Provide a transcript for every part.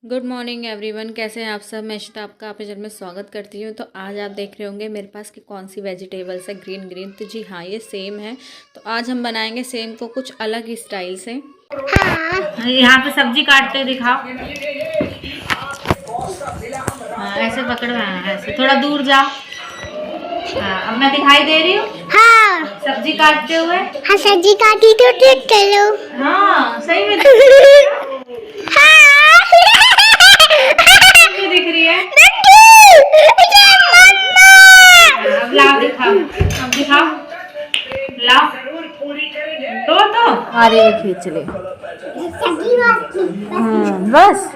Good morning everyone, कैसे हैं आप सब। मैं इशिता आपका अपने चैनल में स्वागत करती हूँ। तो आज आप देख रहे होंगे मेरे पास कि कौन सी वेजिटेबल्स है। ग्रीन ग्रीन, तो जी हाँ, ये सेम है। तो आज हम बनाएंगे सेम को कुछ अलग ही स्टाइल से। हाँ, यहाँ पे सब्जी काटते दिखाओ। हाँ, ऐसे पकड़ो। हाँ, ऐसे थोड़ा दूर जाओ। हाँ, अब मैं दिखाई दे रही हूँ। हाँ, सब्जी काटते हुए। हाँ, सब्जी काटी तो ठीक करो। हाँ, सही में हाँ दिख रही है। अब लाओ, दिखाओ। अब दिखाओ, लाओ। तो अरे खींच ले। बस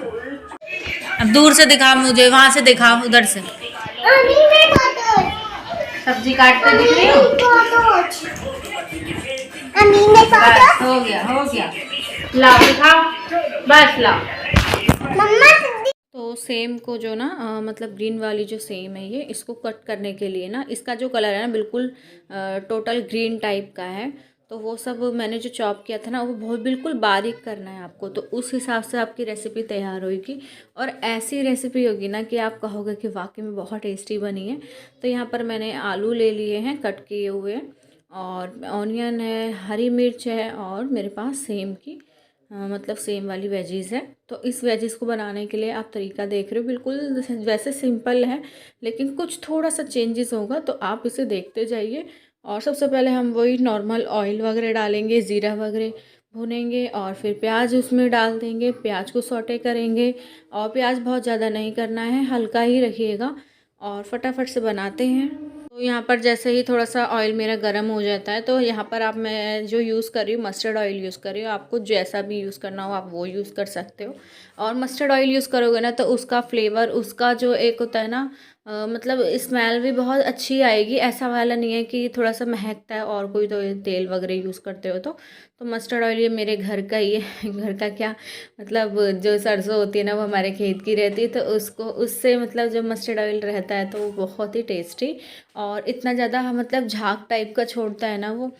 अब दूर से दिखाओ मुझे, वहां से दिखाओ, उधर से। सब्जी काटते दिख रही हो। बस हो गया, हो गया। लाओ दिखाओ, बस लाओ। तो सेम को जो ना मतलब ग्रीन वाली जो सेम है, ये इसको कट करने के लिए ना, इसका जो कलर है ना बिल्कुल टोटल ग्रीन टाइप का है। तो वो सब मैंने जो चॉप किया था ना, वो बहुत बिल्कुल बारीक करना है आपको। तो उस हिसाब से आपकी रेसिपी तैयार होगी और ऐसी रेसिपी होगी ना कि आप कहोगे कि वाकई में बहुत टेस्टी बनी है। तो यहाँ पर मैंने आलू ले लिए हैं कट किए हुए, और ऑनियन है, हरी मिर्च है, और मेरे पास सेम की मतलब सेम वाली वेजीज़ है। तो इस वेजीज़ को बनाने के लिए आप तरीका देख रहे हो, बिल्कुल वैसे सिंपल है, लेकिन कुछ थोड़ा सा चेंजेस होगा, तो आप इसे देखते जाइए। और सबसे पहले हम वही नॉर्मल ऑयल वगैरह डालेंगे, ज़ीरा वगैरह भुनेंगे, और फिर प्याज उसमें डाल देंगे, प्याज को सौटे करेंगे। और प्याज बहुत ज़्यादा नहीं करना है, हल्का ही रखिएगा, और फटाफट से बनाते हैं। तो यहाँ पर जैसे ही थोड़ा सा ऑयल मेरा गर्म हो जाता है, तो यहाँ पर आप मैं जो यूज़ कर रही हूँ मस्टर्ड ऑयल यूज़ कर रही हूँ। आपको जैसा भी यूज़ करना हो आप वो यूज़ कर सकते हो। और मस्टर्ड ऑयल यूज़ करोगे ना, तो उसका फ्लेवर, उसका जो एक होता है ना मतलब स्मेल भी बहुत अच्छी आएगी। ऐसा वाला नहीं है कि थोड़ा सा महकता है और कोई तो तेल वगैरह यूज़ करते हो। तो मस्टर्ड ऑयल ये मेरे घर का ही है। घर का क्या, मतलब जो सरसों होती है ना, वो हमारे खेत की रहती है, तो उसको उससे मतलब जो मस्टर्ड ऑयल रहता है, तो वो बहुत ही टेस्टी और इतना ज़्यादा मतलब झाग टाइप का छोड़ता है ना, वो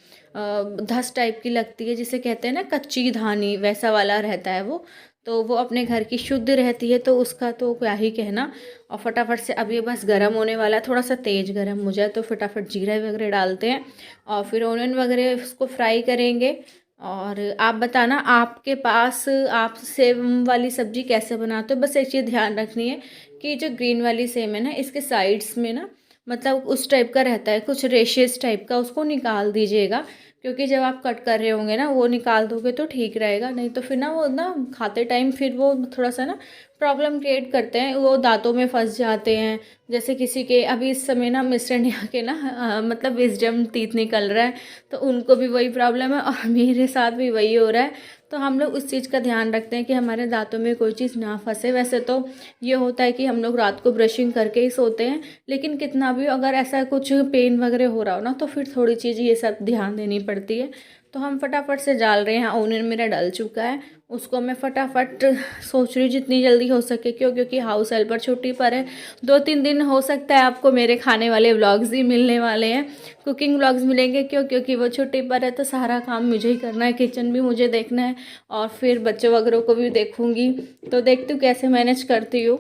धस टाइप की लगती है, जिसे कहते हैं ना कच्ची धानी, वैसा वाला रहता है वो। तो वो अपने घर की शुद्ध रहती है, तो उसका तो क्या ही कहना। और फटाफट से अब ये बस गर्म होने वाला है, थोड़ा सा तेज़ गर्म हो जाए तो फटाफट जीरा वगैरह डालते हैं, और फिर ऑनियन वगैरह उसको फ्राई करेंगे। और आप बताना आपके पास आप सेम वाली सब्ज़ी कैसे बनाते हो। बस एक चीज़ ध्यान रखनी है कि जो ग्रीन वाली सेम है ना, इसके साइड्स में ना मतलब उस टाइप का रहता है, कुछ रेशेस टाइप का, उसको निकाल दीजिएगा। क्योंकि जब आप कट कर रहे होंगे ना, वो निकाल दोगे तो ठीक रहेगा, नहीं तो फिर ना वो ना खाते टाइम फिर वो थोड़ा सा ना प्रॉब्लम क्रिएट करते हैं, वो दांतों में फंस जाते हैं। जैसे किसी के अभी इस समय ना मिस्टर इंडिया के ना मतलब विजडम टीथ निकल रहा है, तो उनको भी वही प्रॉब्लम है और मेरे साथ भी वही हो रहा है। तो हम लोग उस चीज़ का ध्यान रखते हैं कि हमारे दांतों में कोई चीज़ ना फंसे। वैसे तो ये होता है कि हम लोग रात को ब्रशिंग करके ही सोते हैं, लेकिन कितना भी अगर ऐसा कुछ पेन वगैरह हो रहा हो ना, तो फिर थोड़ी चीज़ ये सब ध्यान देनी पड़ती है। तो हम फटाफट से डाल रहे हैं। ऑनियन मेरा डल चुका है, उसको मैं फटाफट सोच रही हूँ जितनी जल्दी हो सके, क्योंकि हाउस हेल्पर छुट्टी पर है। 2-3 दिन हो सकता है आपको मेरे खाने वाले व्लॉग्स ही मिलने वाले हैं, कुकिंग व्लॉग्स मिलेंगे। क्योंकि वो छुट्टी पर है, तो सारा काम मुझे ही करना है, किचन भी मुझे देखना है, और फिर बच्चों वगैरह को भी देखूँगी। तो देखती हूँ कैसे मैनेज करती हूँ।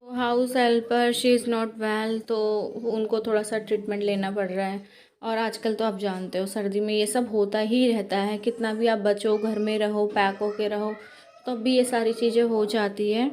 House helper she is not well, तो उनको थोड़ा सा ट्रीटमेंट लेना पड़ रहा है। और आजकल तो आप जानते हो सर्दी में ये सब होता ही रहता है, कितना भी आप बचो, घर में रहो, पैक होके रहो, तब भी ये सारी चीज़ें हो जाती है।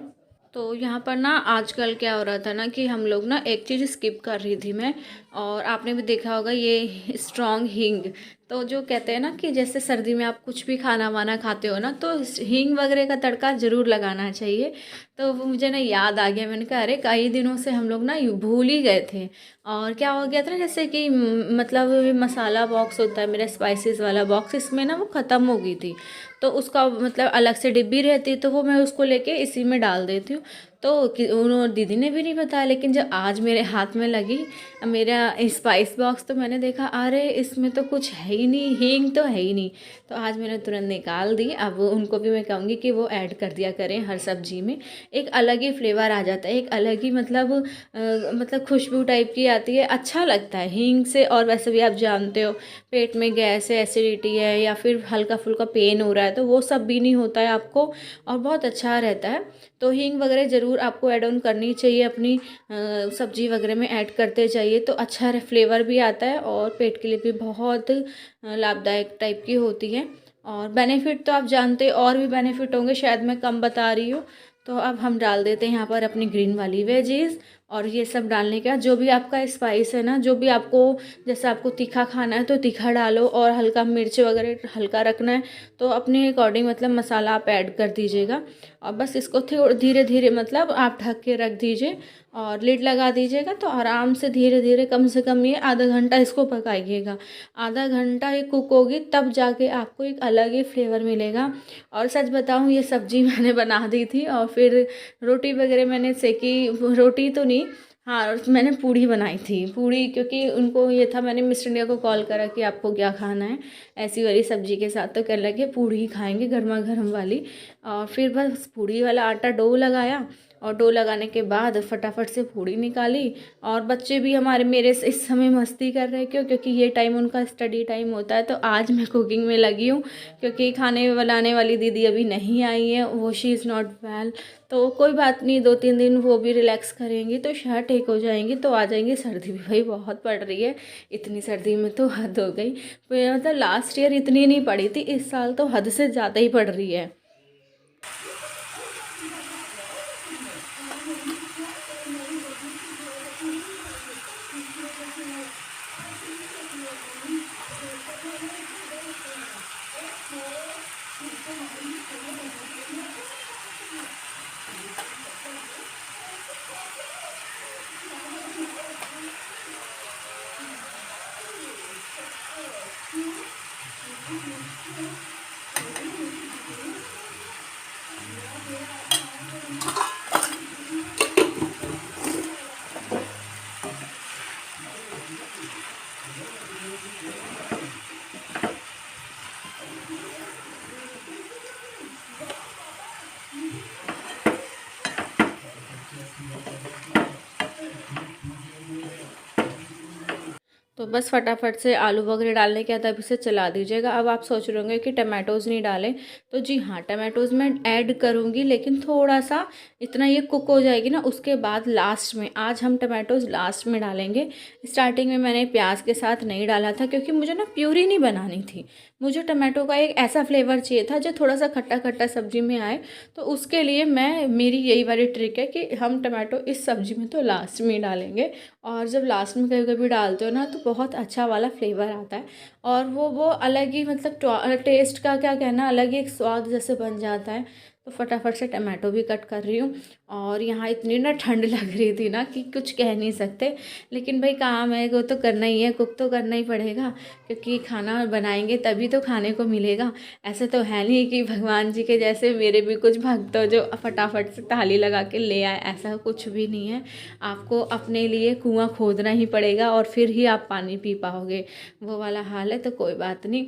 तो यहाँ पर ना आजकल क्या हो रहा था ना कि हम लोग ना एक चीज़ स्किप कर रही थी मैं, और आपने भी देखा होगा ये स्ट्रॉन्ग हींग। तो जो कहते हैं ना कि जैसे सर्दी में आप कुछ भी खाना वाना खाते हो ना, तो हींग वगैरह का तड़का ज़रूर लगाना चाहिए। तो वो मुझे ना याद आ गया, मैंने कहा अरे कई दिनों से हम लोग ना भूल ही गए थे। और क्या हो गया था ना, जैसे कि मतलब मसाला बॉक्स होता है मेरा, स्पाइसेस वाला बॉक्स, इसमें ना वो ख़त्म हो गई थी। तो उसका मतलब अलग से डिब्बी रहती है, तो वो मैं उसको लेके इसी में डाल देती हूँ। तो उन्होंने दीदी ने भी नहीं बताया, लेकिन जब आज मेरे हाथ में लगी मेरा स्पाइस बॉक्स, तो मैंने देखा अरे इसमें तो कुछ है ही नहीं, हींग तो है ही नहीं। तो आज मैंने तुरंत निकाल दी। अब उनको भी मैं कहूँगी कि वो ऐड कर दिया करें हर सब्जी में, एक अलग ही फ्लेवर आ जाता है, एक अलग ही मतलब खुशबू टाइप की आती है, अच्छा लगता है हींग से। और वैसे भी आप जानते हो पेट में गैस है, एसिडिटी है, या फिर हल्का फुल्का पेन हो रहा है, तो वो सब भी नहीं होता है आपको, और बहुत अच्छा रहता है। तो हींग वगैरह ज़रूर आपको ऐड ऑन करनी चाहिए, अपनी सब्जी वगैरह में ऐड करते जाइए, तो अच्छा फ्लेवर भी आता है और पेट के लिए भी बहुत लाभदायक टाइप की होती है। और बेनिफिट तो आप जानते, और भी बेनिफिट होंगे, शायद मैं कम बता रही हूँ। तो अब हम डाल देते हैं यहाँ पर अपनी ग्रीन वाली वेजीज, और ये सब डालने के बाद जो भी आपका स्पाइस है ना, जो भी आपको, जैसे आपको तीखा खाना है तो तीखा डालो, और हल्का मिर्च वगैरह हल्का रखना है तो अपने अकॉर्डिंग मतलब मसाला आप ऐड कर दीजिएगा। और बस इसको धीरे धीरे मतलब आप ढक के रख दीजिए और लिड लगा दीजिएगा। तो आराम से धीरे धीरे, कम से कम ये आधा घंटा इसको पकाइएगा। आधा घंटा ये कुक होगी तब जाके आपको एक अलग ही फ्लेवर मिलेगा। और सच बताऊँ, ये सब्ज़ी मैंने बना दी थी और फिर रोटी वगैरह मैंने सेकी, रोटी तो नहीं, हाँ, और मैंने पूड़ी बनाई थी, पूड़ी, क्योंकि उनको ये था, मैंने मिस्टर इंडिया को कॉल करा कि आपको क्या खाना है ऐसी वाली सब्ज़ी के साथ, तो कहने लगे पूड़ी ही खाएंगे गर्मा गर्म वाली। और फिर बस पूड़ी वाला आटा डो लगाया, और डो लगाने के बाद फटाफट से पूड़ी निकाली। और बच्चे भी हमारे मेरे से इस समय मस्ती कर रहे हैं, क्योंकि ये टाइम उनका स्टडी टाइम होता है। तो आज मैं कुकिंग में लगी हूँ, क्योंकि खाने बनाने वाली दीदी अभी नहीं आई है, वो शी इज़ नॉट वेल। तो कोई बात नहीं, 2-3 दिन वो भी रिलैक्स करेंगी तो शायद ठीक हो जाएंगी, तो आ जाएंगी। सर्दी भी भाई बहुत पड़ रही है, इतनी सर्दी में तो हद हो गई। मतलब लास्ट ईयर इतनी नहीं पड़ी थी, इस साल तो हद से ज़्यादा ही पड़ रही है। तो बस फटाफट से आलू वगैरह डालने के बाद अब इसे चला दीजिएगा। अब आप सोच रहे होंगे कि टमाटोज़ नहीं डालें, तो जी हाँ, टमाटोज़ मैं ऐड करूँगी, लेकिन थोड़ा सा, इतना ये कुक हो जाएगी ना, उसके बाद लास्ट में, आज हम टमाटोज़ लास्ट में डालेंगे। स्टार्टिंग में मैंने प्याज के साथ नहीं डाला था, क्योंकि मुझे ना प्यूरी नहीं बनानी थी, मुझे टमाटो का एक ऐसा फ्लेवर चाहिए था जो थोड़ा सा खट्टा खट्टा सब्ज़ी में आए। तो उसके लिए मेरी यही वाली ट्रिक है कि हम टमाटो इस सब्ज़ी में तो लास्ट में डालेंगे, और जब लास्ट में कभी कभी डालते हो ना तो बहुत अच्छा वाला फ्लेवर आता है, और वो अलग ही मतलब टेस्ट का क्या कहना, अलग ही एक स्वाद जैसे बन जाता है। तो फटाफट से टमाटो भी कट कर रही हूँ। और यहाँ इतनी ना ठंड लग रही थी ना कि कुछ कह नहीं सकते, लेकिन भाई काम है, वो तो करना ही है, कुक तो करना ही पड़ेगा, क्योंकि खाना बनाएंगे तभी तो खाने को मिलेगा। ऐसे तो है नहीं कि भगवान जी के जैसे मेरे भी कुछ भक्त हो जो फटाफट से ताली लगा के ले आए, ऐसा कुछ भी नहीं है। आपको अपने लिए कुआं खोदना ही पड़ेगा और फिर ही आप पानी पी पाओगे, वो वाला हाल है। तो कोई बात नहीं,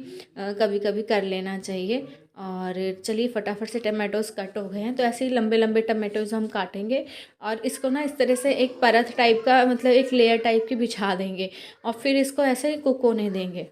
कभी कभी कर लेना चाहिए। और चलिए फटाफट से टमाटोज़ कट हो गए हैं, तो ऐसे ही लंबे लंबे टमाटोज़ हम काटेंगे, और इसको ना इस तरह से एक परत टाइप का, मतलब एक लेयर टाइप की बिछा देंगे, और फिर इसको ऐसे ही कुक होने देंगे।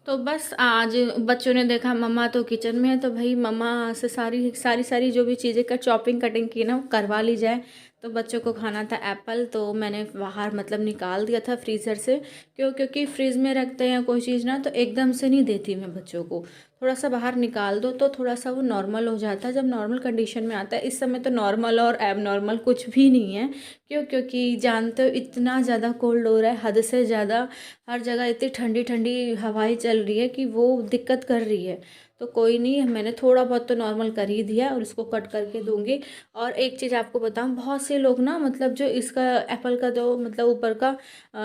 तो बस आज बच्चों ने देखा मम्मा तो किचन में है, तो भाई मम्मा से सारी जो भी चीज़ें का चॉपिंग कटिंग की ना वो करवा ली जाए, तो बच्चों को खाना था एप्पल, तो मैंने बाहर मतलब निकाल दिया था फ्रीज़र से। क्योंकि फ्रिज में रखते हैं कोई चीज़ ना, तो एकदम से नहीं देती मैं बच्चों को, थोड़ा सा बाहर निकाल दो तो थोड़ा सा वो नॉर्मल हो जाता है, जब नॉर्मल कंडीशन में आता है। इस समय तो नॉर्मल और एब नॉर्मल कुछ भी नहीं है। क्योंकि जानते हो इतना ज़्यादा कोल्ड हो रहा है, हद से ज़्यादा। हर जगह इतनी ठंडी ठंडी हवाएं चल रही है कि वो दिक्कत कर रही है। तो कोई नहीं, मैंने थोड़ा बहुत तो नॉर्मल कर ही दिया और इसको कट करके दूंगी। और एक चीज़ आपको बताऊं, बहुत से लोग ना मतलब जो इसका एप्पल का जो मतलब ऊपर का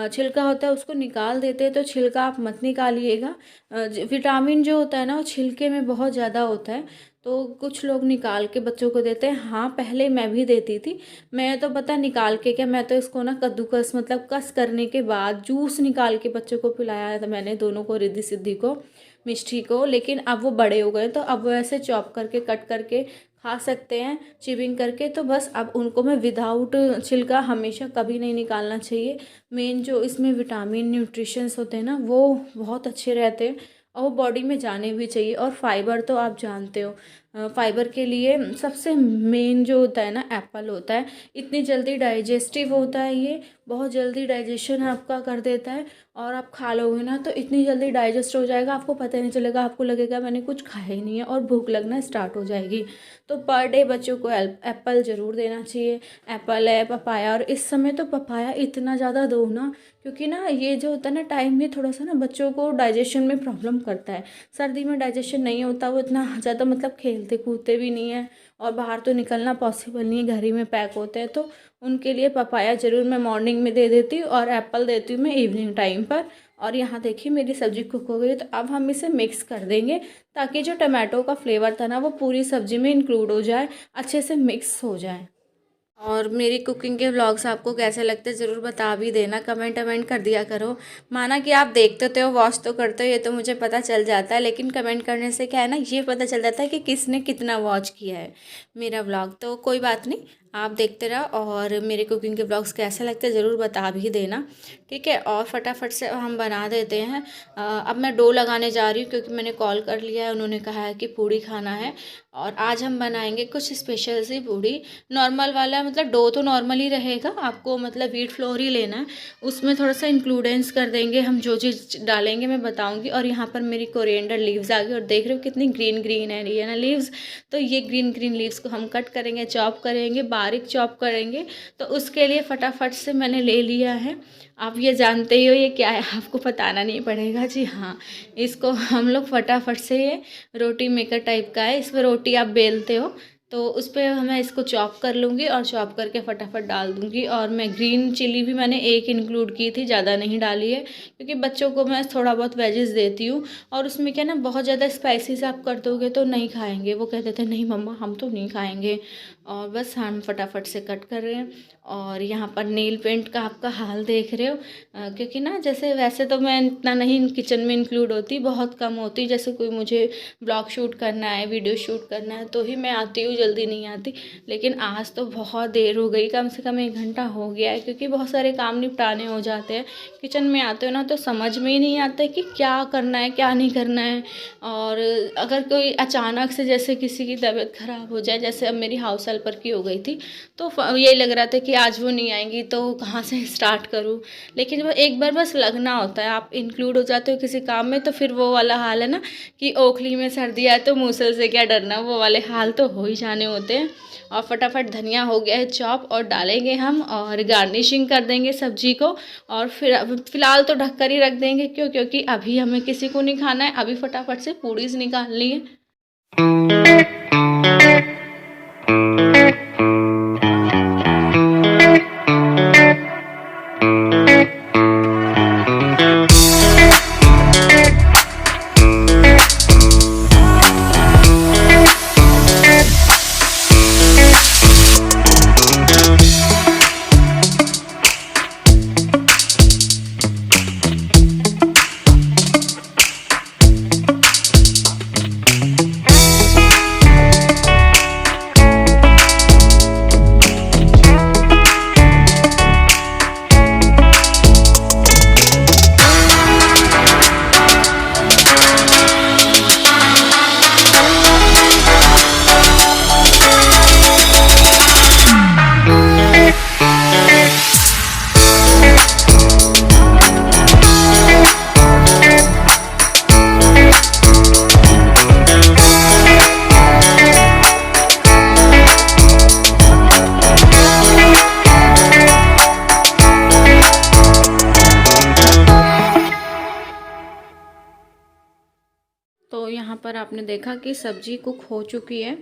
छिलका होता है उसको निकाल देते हैं, तो छिलका आप मत निकालिएगा। विटामिन जो होता है ना वो छिलके में बहुत ज़्यादा होता है, तो कुछ लोग निकाल के बच्चों को देते हैं। हाँ, पहले मैं भी देती थी। मैं तो पता निकाल के क्या, मैं तो इसको ना कद्दूकस मतलब कस करने के बाद जूस निकाल के बच्चों को पिलाया था मैंने, दोनों को, रिद्धि सिद्धि को, मिष्टी को। लेकिन अब वो बड़े हो गए तो अब वो ऐसे चॉप करके कट करके खा सकते हैं, चिबिंग करके। तो बस अब उनको मैं विदाउट छिलका हमेशा कभी नहीं निकालना चाहिए। मेन जो इसमें विटामिन न्यूट्रिशंस होते हैं ना वो बहुत अच्छे रहते हैं और वो बॉडी में जाने भी चाहिए। और फाइबर तो आप जानते हो, फाइबर के लिए सबसे मेन जो होता है ना एप्पल होता है। इतनी जल्दी डाइजेस्टिव होता है ये, बहुत जल्दी डाइजेशन आपका कर देता है। और आप खा लोगे ना तो इतनी जल्दी डाइजेस्ट हो जाएगा, आपको पता ही नहीं चलेगा, आपको लगेगा मैंने कुछ खाया ही नहीं है और भूख लगना स्टार्ट हो जाएगी। तो पर डे बच्चों को एप्पल ज़रूर देना चाहिए। एप्पल है, पपाया, और इस समय तो पपाया इतना ज़्यादा दो ना, क्योंकि ना ये जो होता है ना टाइम में थोड़ा सा ना बच्चों को डाइजेशन में प्रॉब्लम करता है। सर्दी में डाइजेशन नहीं होता, वो इतना ज़्यादा मतलब खेलते कूदते भी नहीं है और बाहर तो निकलना पॉसिबल नहीं है, घर ही में पैक होते हैं। तो उनके लिए पपाया ज़रूर मैं मॉर्निंग में दे देती हूँ और एप्पल देती हूँ मैं इवनिंग टाइम पर। और यहाँ देखिए मेरी सब्ज़ी कुक हो गई, तो अब हम इसे मिक्स कर देंगे ताकि जो टमाटो का फ्लेवर था ना वो पूरी सब्ज़ी में इंक्लूड हो जाए, अच्छे से मिक्स हो जाए। और मेरी कुकिंग के व्लॉग्स आपको कैसे लगते हैं ज़रूर बता भी देना, कमेंट कर दिया करो। माना कि आप देखते हो, वॉच तो करते हो, ये तो मुझे पता चल जाता है, लेकिन कमेंट करने से क्या है ना, ये पता चल जाता है कि किसने कितना वॉच किया है मेरा व्लॉग। तो कोई बात नहीं, आप देखते रहो और मेरे कुकिंग के व्लॉग्स कैसे लगते हैं ज़रूर बता भी देना, ठीक है। और फटाफट से हम बना देते हैं। अब मैं डो लगाने जा रही हूँ क्योंकि मैंने कॉल कर लिया है, उन्होंने कहा है कि पूड़ी खाना है। और आज हम बनाएंगे कुछ स्पेशल सी पूड़ी, नॉर्मल वाला, मतलब डो तो नॉर्मल ही रहेगा, आपको मतलब व्हीट फ्लोर ही लेना है। उसमें थोड़ा सा इंक्लूडेंस कर देंगे हम, जो चीज़ डालेंगे मैं बताऊंगी। और यहाँ पर मेरी कोरिएंडर लीव्स आ गई और देख रहे हो कितनी ग्रीन ग्रीन है ये ना लीव्स। तो ये ग्रीन ग्रीन लीव्स को हम कट करेंगे, चॉप करेंगे, बारीक चॉप करेंगे। तो उसके लिए फटाफट से मैंने ले लिया है, आप ये जानते ही हो ये क्या है, आपको बताना नहीं पड़ेगा। जी हाँ, इसको हम लोग फटाफट से, ये रोटी मेकर टाइप का है, इसमें रोटी आप बेलते हो, तो उस पर मैं इसको चॉप कर लूँगी और चॉप करके फटाफट डाल दूँगी। और मैं ग्रीन चिली भी मैंने एक इंक्लूड की थी, ज़्यादा नहीं डाली है क्योंकि बच्चों को मैं थोड़ा बहुत वेजेस देती हूँ। और उसमें क्या ना, बहुत ज़्यादा स्पाइसीज आप कर दोगे तो नहीं खाएंगे, वो कहते थे नहीं मम्मा हम तो नहीं खाएंगे। और बस हम फटाफट से कट कर रहे हैं। और यहाँ पर नेल पेंट का आपका हाल देख रहे हो, क्योंकि ना जैसे वैसे तो मैं इतना नहीं किचन में इंक्लूड होती, बहुत कम होती। जैसे कोई मुझे ब्लॉग शूट करना है, वीडियो शूट करना है तो ही मैं आती हूँ, जल्दी नहीं आती। लेकिन आज तो बहुत देर हो गई, कम से कम 1 घंटा हो गया है, क्योंकि बहुत सारे काम निपटाने हो जाते हैं। किचन में आते हो ना तो समझ में ही नहीं आता कि क्या करना है क्या नहीं करना है। और अगर कोई अचानक से जैसे किसी की तबीयत ख़राब हो जाए, जैसे अब मेरी हाउस हेल्पर की हो गई थी, तो यही लग रहा था कि आज वो नहीं आएंगी तो कहाँ से स्टार्ट करूँ। लेकिन वो एक बार बस लगना होता है, आप इंक्लूड हो जाते हो किसी काम में तो फिर वो वाला हाल है ना कि ओखली में सर्दी आए तो मूसल से क्या डरना, वो वाले हाल तो हो ही जाने होते हैं। और फटाफट धनिया हो गया है चॉप और डालेंगे हम, और गार्निशिंग कर देंगे सब्जी को। और फिर फिलहाल तो ढक कर ही रख देंगे, क्योंकि अभी हमें किसी को नहीं खाना है, अभी फटाफट से पूड़ीज निकालनी है। पर आपने देखा कि सब्ज़ी कुक हो चुकी है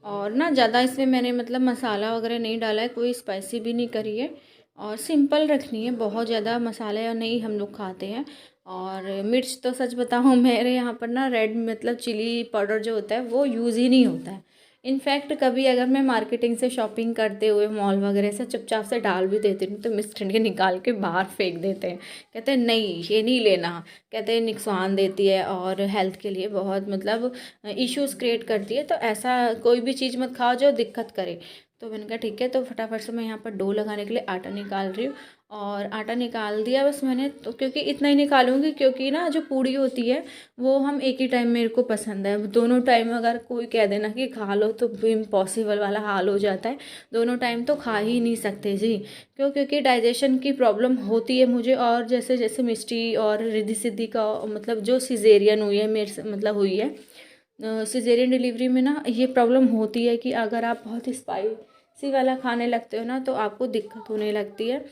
और ना ज़्यादा इसमें मैंने मतलब मसाला वगैरह नहीं डाला है, कोई स्पाइसी भी नहीं करी है और सिंपल रखनी है, बहुत ज़्यादा मसाले नहीं हम लोग खाते हैं। और मिर्च तो सच बताऊँ मेरे यहाँ पर ना रेड मतलब चिली पाउडर जो होता है वो यूज़ ही नहीं होता है। इनफैक्ट कभी अगर मैं मार्केटिंग से शॉपिंग करते हुए मॉल वगैरह से चुपचाप से डाल भी देती हूँ तो मिस्टर के निकाल के बाहर फेंक देते हैं, कहते हैं नहीं ये नहीं लेना, कहते हैं नुकसान देती है और हेल्थ के लिए बहुत मतलब इश्यूज़ क्रिएट करती है, तो ऐसा कोई भी चीज़ मत खाओ जो दिक्कत करे। तो मैंने कहा ठीक है, तो फटाफट से मैं यहाँ पर डो लगाने के लिए आटा निकाल रही हूँ और आटा निकाल दिया बस मैंने, तो क्योंकि इतना ही निकालूंगी क्योंकि ना जो पूड़ी होती है वो हम एक ही टाइम मेरे को पसंद है, दोनों टाइम अगर कोई कह देना कि खा लो तो इम्पॉसिबल वाला हाल हो जाता है, दोनों टाइम तो खा ही नहीं सकते जी। क्योंकि डाइजेशन की प्रॉब्लम होती है मुझे, और जैसे जैसे मिष्टी और रिद्धि सिद्धि का मतलब जो सिजेरियन हुई है मेरे से मतलब हुई है सिजेरियन डिलीवरी में ना ये प्रॉब्लम होती है कि अगर आप बहुत स्पाइसी वाला खाने लगते हो ना तो आपको दिक्कत होने लगती है।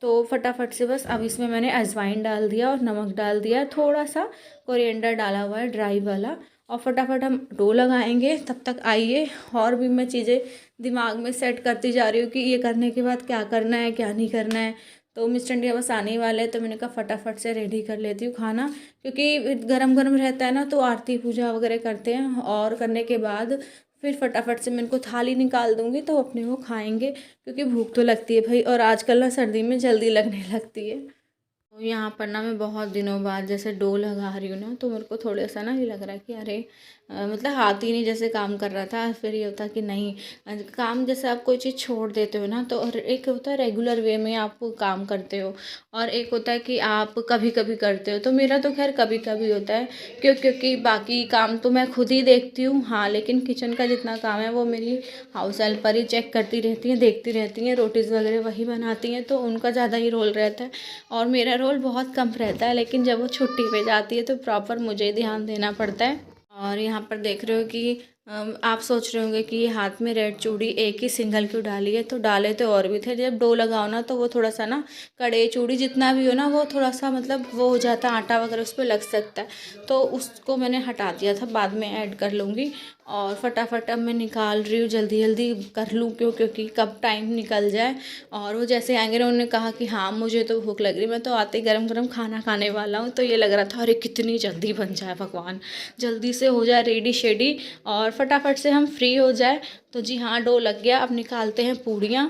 तो फटाफट से बस अब इसमें मैंने अजवाइन डाल दिया और नमक डाल दिया, थोड़ा सा कोरिएंडर डाला हुआ है ड्राई वाला, और फटाफट हम डो लगाएंगे। तब तक आइए और भी मैं चीज़ें दिमाग में सेट करती जा रही हूँ कि ये करने के बाद क्या करना है क्या नहीं करना है। तो मिस्टर इंडिया बस आने ही वाले हैं तो मैंने कहा फटाफट से रेडी कर लेती हूँ खाना, क्योंकि गरम गरम रहता है ना तो आरती पूजा वगैरह करते हैं और करने के बाद फिर फटाफट से मैं इनको थाली निकाल दूँगी तो अपने वो खाएंगे, क्योंकि भूख तो लगती है भाई, और आजकल ना सर्दी में जल्दी लगने लगती है। तो यहाँ पर ना मैं बहुत दिनों बाद जैसे डो लगा रही हूँ ना तो मेरे को थोड़ा सा ना ये लग रहा है कि अरे मतलब हाथ ही नहीं जैसे काम कर रहा था। फिर ये होता कि नहीं काम जैसे आप कोई चीज़ छोड़ देते हो ना तो एक होता है रेगुलर वे में आप काम करते हो और एक होता है कि आप कभी कभी करते हो। तो मेरा तो खैर कभी कभी होता है क्योंकि बाकी काम तो मैं खुद ही देखती हूँ, हाँ, लेकिन किचन का जितना काम है वो मेरी हाउस हेल्पर ही चेक करती रहती हैं, देखती रहती हैं, रोटीज़ वगैरह वही बनाती हैं, तो उनका ज़्यादा ही रोल रहता है और मेरा रोल बहुत कम रहता है। लेकिन जब वो छुट्टी पे जाती है तो प्रॉपर मुझे ही ध्यान देना पड़ता है। और यहाँ पर देख रहे हो कि आप सोच रहे होंगे कि ये हाथ में रेड चूड़ी एक ही सिंगल क्यों डाली है, तो डाले तो और भी थे। जब डो लगाओ ना तो वो थोड़ा सा ना कड़े चूड़ी जितना भी हो ना वो थोड़ा सा मतलब वो हो जाता है, आटा वगैरह उस पर लग सकता है, तो उसको मैंने हटा दिया था, बाद में ऐड कर लूँगी। और फटाफट अब मैं निकाल रही हूँ, जल्दी जल्दी कर लूँ क्योंकि कब टाइम निकल जाए। और वो जैसे आएंगे ना उन्होंने कहा कि हाँ मुझे तो भूख लग रही, मैं तो आते ही गरम गरम खाना खाने वाला हूँ, तो ये लग रहा था अरे कितनी जल्दी बन जाए भगवान, जल्दी से हो जाए रेडी शेडी और फटाफट से हम फ्री हो जाए। तो जी हाँ डो लग गया, अब निकालते हैं पूड़ियाँ।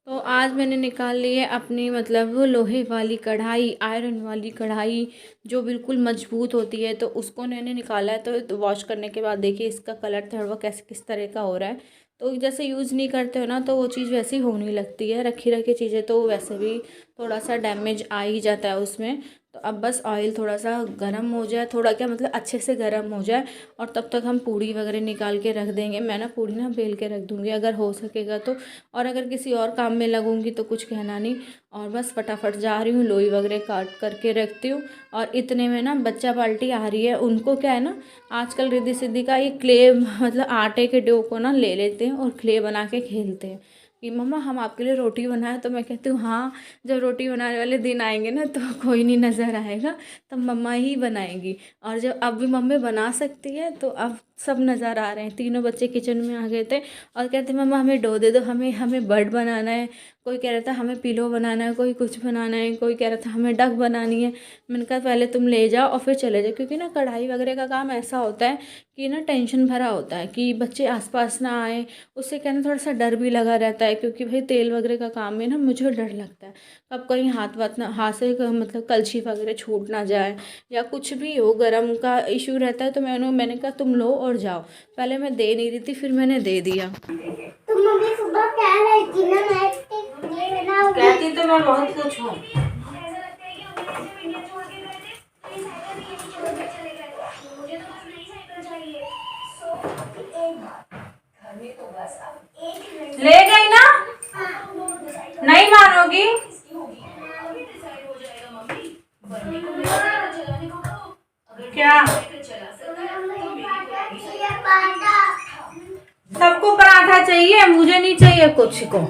तो आज मैंने निकाल ली है अपनी मतलब वो लोहे वाली कढ़ाई, आयरन वाली कढ़ाई जो बिल्कुल मजबूत होती है, तो उसको मैंने निकाला है। तो वॉश करने के बाद देखिए इसका कलर थोड़ा कैसे किस तरह का हो रहा है। तो जैसे यूज़ नहीं करते हो ना तो वो चीज़ वैसी होने लगती है, रखी रखी चीज़ें तो वैसे भी थोड़ा सा डैमेज आ ही जाता है उसमें। तो अब बस ऑयल थोड़ा सा गर्म हो जाए, थोड़ा क्या मतलब अच्छे से गर्म हो जाए, और तब तक हम पूड़ी वगैरह निकाल के रख देंगे। मैं ना पूड़ी ना बेल के रख दूँगी अगर हो सकेगा तो, और अगर किसी और काम में लगूंगी तो कुछ कहना नहीं। और बस फटाफट जा रही हूँ, लोई वगैरह काट करके रखती हूँ। और इतने में ना बच्चा पार्टी आ रही है, उनको क्या है ना आजकल रिद्धि सिद्धि का ये क्ले मतलब आटे के डो को ना ले लेते हैं और क्ले बना के खेलते हैं कि मम्मा हम आपके लिए रोटी बनाए। तो मैं कहती हूँ हाँ, जब रोटी बनाने वाले दिन आएंगे ना तो कोई नहीं नज़र आएगा, तब मम्मा ही बनाएंगी। और जब अब भी मम्मी बना सकती है तो अब सब नज़र आ रहे हैं। तीनों बच्चे किचन में आ गए थे और कहते मम्मा हमें डो दे दो, हमें बर्ड बनाना है, कोई कह रहा था हमें पिलो बनाना है, कोई कुछ बनाना है, कोई कह रहा था हमें डक बनानी है। मैंने कहा पहले तुम ले जाओ और फिर चले जाओ, क्योंकि ना कढ़ाई वगैरह का काम ऐसा होता है कि ना टेंशन भरा होता है कि बच्चे आसपास ना आए, उससे कहना थोड़ा सा डर भी लगा रहता है, क्योंकि भाई तेल वगैरह का काम में ना मुझे डर लगता है कब कहीं हाथ से मतलब कलछी वगैरह छूट ना जाए या कुछ भी हो, गरम का इशू रहता है। तो मैंने कहा तुम लो और जाओ। पहले मैं दे नहीं रही थी, फिर मैंने दे दिया। तुम मम्मी सुबह कह रही थी ना मैं कहती तो मैं बहुत कुछ हूँ। ले गई ना, नहीं मानोगी। क्या सबको पराठा चाहिए, मुझे नहीं चाहिए कुछ को।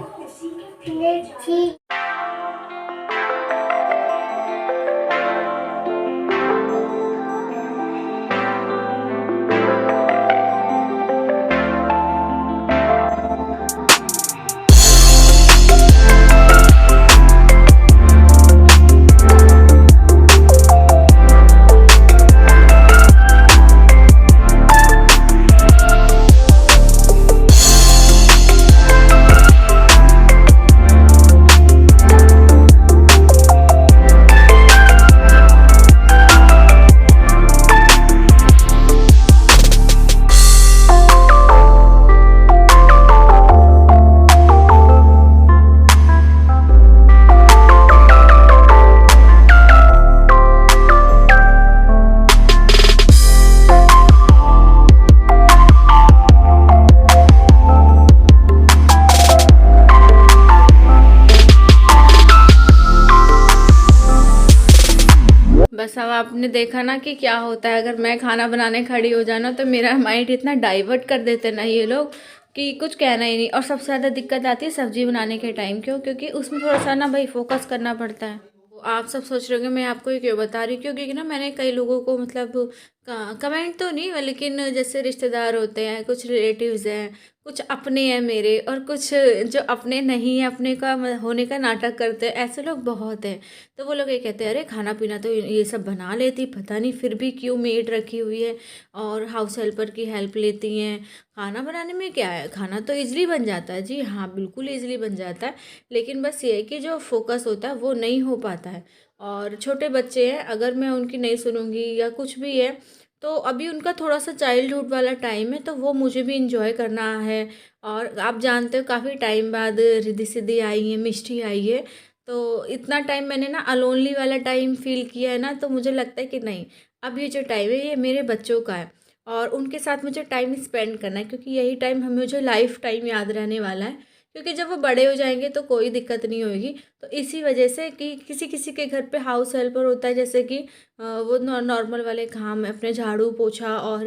बस अब आपने देखा ना कि क्या होता है अगर मैं खाना बनाने खड़ी हो जाना, तो मेरा माइंड इतना डाइवर्ट कर देते ना ये लोग कि कुछ कहना ही नहीं। और सबसे ज़्यादा दिक्कत आती है सब्जी बनाने के टाइम। क्यों? क्योंकि उसमें थोड़ा सा ना भाई फोकस करना पड़ता है। आप सब सोच रहे होंगे मैं आपको ये क्यों बता रही हूँ, क्योंकि ना मैंने कई लोगों को मतलब कमेंट तो नहीं, लेकिन जैसे रिश्तेदार होते हैं, कुछ रिलेटिव्स हैं, कुछ अपने हैं मेरे, और कुछ जो अपने नहीं है, अपने का होने का नाटक करते हैं, ऐसे लोग बहुत हैं। तो वो लोग ये कहते हैं अरे खाना पीना तो ये सब बना लेती, पता नहीं फिर भी क्यों मेड रखी हुई है और हाउस हेल्पर की हेल्प लेती हैं। खाना बनाने में क्या है, खाना तो ईजिली बन जाता है। जी हाँ, बिल्कुल ईजिली बन जाता है, लेकिन बस ये है कि जो फोकस होता है वो नहीं हो पाता है। और छोटे बच्चे हैं, अगर मैं उनकी नहीं सुनूंगी या कुछ भी है, तो अभी उनका थोड़ा सा चाइल्डहुड वाला टाइम है, तो वो मुझे भी इंजॉय करना है। और आप जानते हो काफ़ी टाइम बाद रिद्धि सिद्धि आई है, मिष्टी आई है, तो इतना टाइम मैंने ना अलोनली वाला टाइम फील किया है ना, तो मुझे लगता है कि नहीं, अब ये जो टाइम है ये मेरे बच्चों का है और उनके साथ मुझे टाइम स्पेंड करना है, क्योंकि यही टाइम हमें मुझे लाइफ टाइम याद रहने वाला है। क्योंकि जब वो बड़े हो जाएंगे तो कोई दिक्कत नहीं होगी। तो इसी वजह से कि किसी किसी के घर पे हाउस हेल्पर होता है, जैसे कि वो नॉर्मल वाले काम अपने झाड़ू पोछा और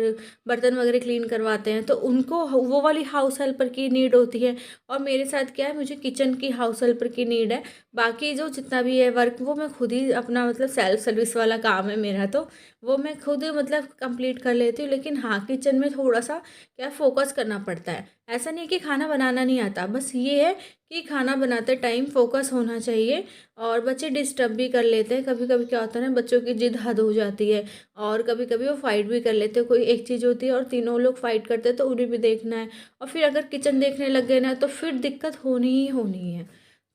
बर्तन वगैरह क्लीन करवाते हैं, तो उनको वो वाली हाउस हेल्पर की नीड होती है। और मेरे साथ क्या है, मुझे किचन की हाउस हेल्पर की नीड है। बाकी जो जितना भी है वर्क वो मैं खुद ही अपना मतलब सेल्फ सर्विस वाला काम है मेरा, तो वो मैं खुद मतलब कंप्लीट कर लेती हूँ। लेकिन हाँ, किचन में थोड़ा सा क्या फोकस करना पड़ता है। ऐसा नहीं कि खाना बनाना नहीं आता, बस ये है कि खाना बनाते टाइम फोकस होना चाहिए। और बच्चे डिस्टर्ब भी कर लेते हैं, कभी कभी क्या होता है ना, बच्चों की जिद हद हो जाती है और कभी कभी वो फाइट भी कर लेते हैं। कोई एक चीज़ होती है और तीनों लोग फाइट करते हैं, तो उन्हें भी देखना है। और फिर अगर किचन देखने लग गए ना, तो फिर दिक्कत होनी ही होनी है।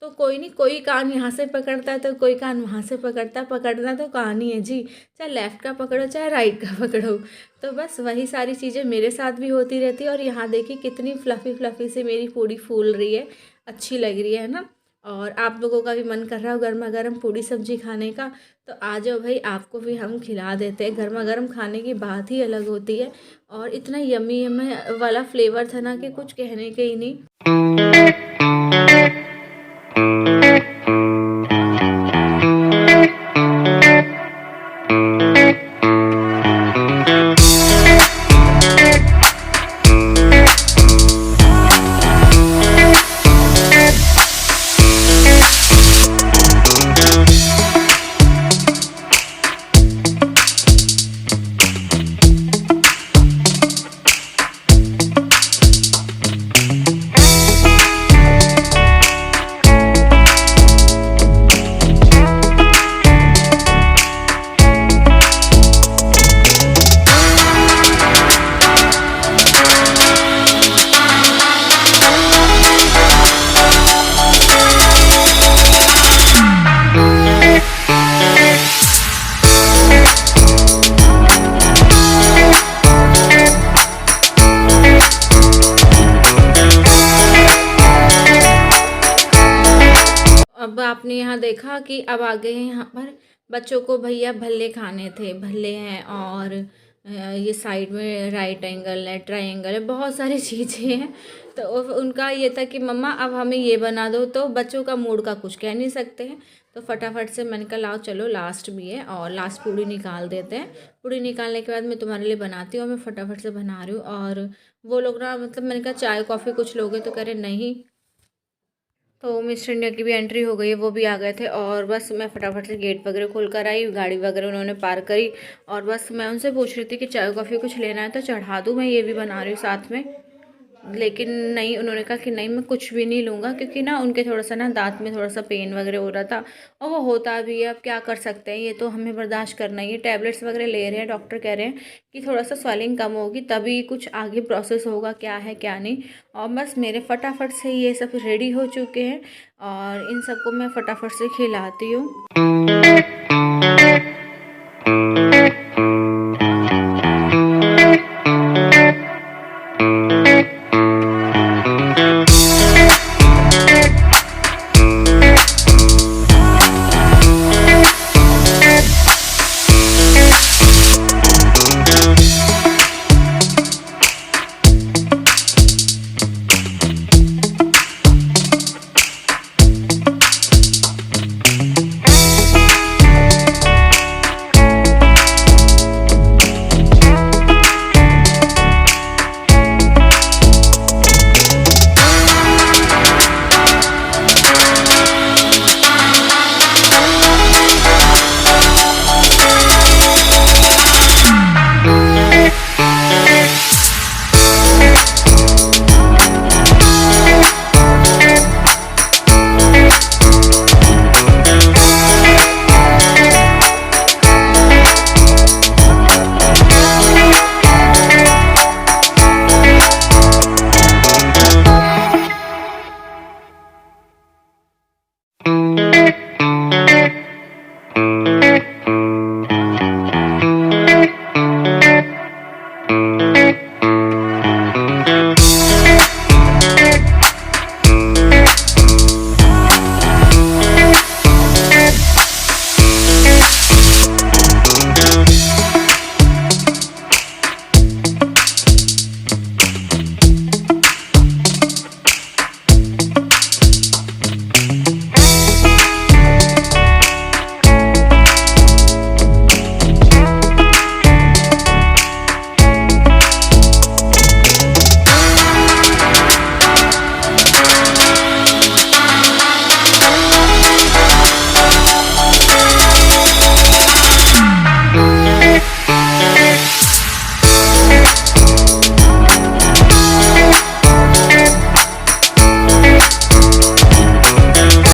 तो कोई नहीं, कोई कान यहाँ से पकड़ता है तो कोई कान वहाँ से पकड़ता है। पकड़ना तो कान ही है जी, चाहे लेफ़्ट का पकड़ो चाहे राइट का पकड़ो। तो बस वही सारी चीज़ें मेरे साथ भी होती रहती है। और यहाँ देखिए कितनी फ्लफ़ी फ्लफ़ी से मेरी पूड़ी फूल रही है, अच्छी लग रही है ना। और आप लोगों का भी मन कर रहा हो गर्मा गर्म पूड़ी सब्जी खाने का, तो आ जाओ भाई, आपको भी हम खिला देते हैं। गर्मा गर्म खाने की बात ही अलग होती है। और इतना यम्मी यम्मी वाला फ्लेवर था ना कि कुछ कहने के ही नहीं। अब आपने यहाँ देखा कि अब आ गए हैं यहाँ पर बच्चों को भैया भल्ले खाने थे, भल्ले हैं और ये साइड में राइट एंगल है, ट्रायंगल है, बहुत सारी चीज़ें हैं। तो उनका ये था कि मम्मा अब हमें ये बना दो, तो बच्चों का मूड का कुछ कह नहीं सकते हैं। तो फटाफट से मैंने कहा लाओ चलो, लास्ट भी है और लास्ट पूड़ी निकाल देते हैं। पूड़ी निकालने के बाद मैं तुम्हारे लिए बनाती हूँ, मैं फटाफट से बना रही हूँ। और वो लोग ना, मतलब मैंने कहा चाय कॉफ़ी कुछ लोगे, तो कह रहे नहीं। तो मिस्टर इंडिया की भी एंट्री हो गई है, वो भी आ गए थे। और बस मैं फटाफट से गेट वगैरह खोल कर आई, गाड़ी वगैरह उन्होंने पार करी। और बस मैं उनसे पूछ रही थी कि चाय कॉफ़ी कुछ लेना है तो चढ़ा दूँ, मैं ये भी बना रही हूँ साथ में। लेकिन नहीं, उन्होंने कहा कि नहीं मैं कुछ भी नहीं लूँगा, क्योंकि ना उनके थोड़ा सा ना दांत में थोड़ा सा पेन वगैरह हो रहा था। और वो होता भी है, अब क्या कर सकते हैं, ये तो हमें बर्दाश्त करना ही है। टैबलेट्स वगैरह ले रहे हैं, डॉक्टर कह रहे हैं कि थोड़ा सा स्वेलिंग कम होगी तभी कुछ आगे प्रोसेस होगा, क्या है क्या नहीं। और बस मेरे फटाफट से ये सब रेडी हो चुके हैं और इन सबको मैं फटाफट से खिलाती हूँ।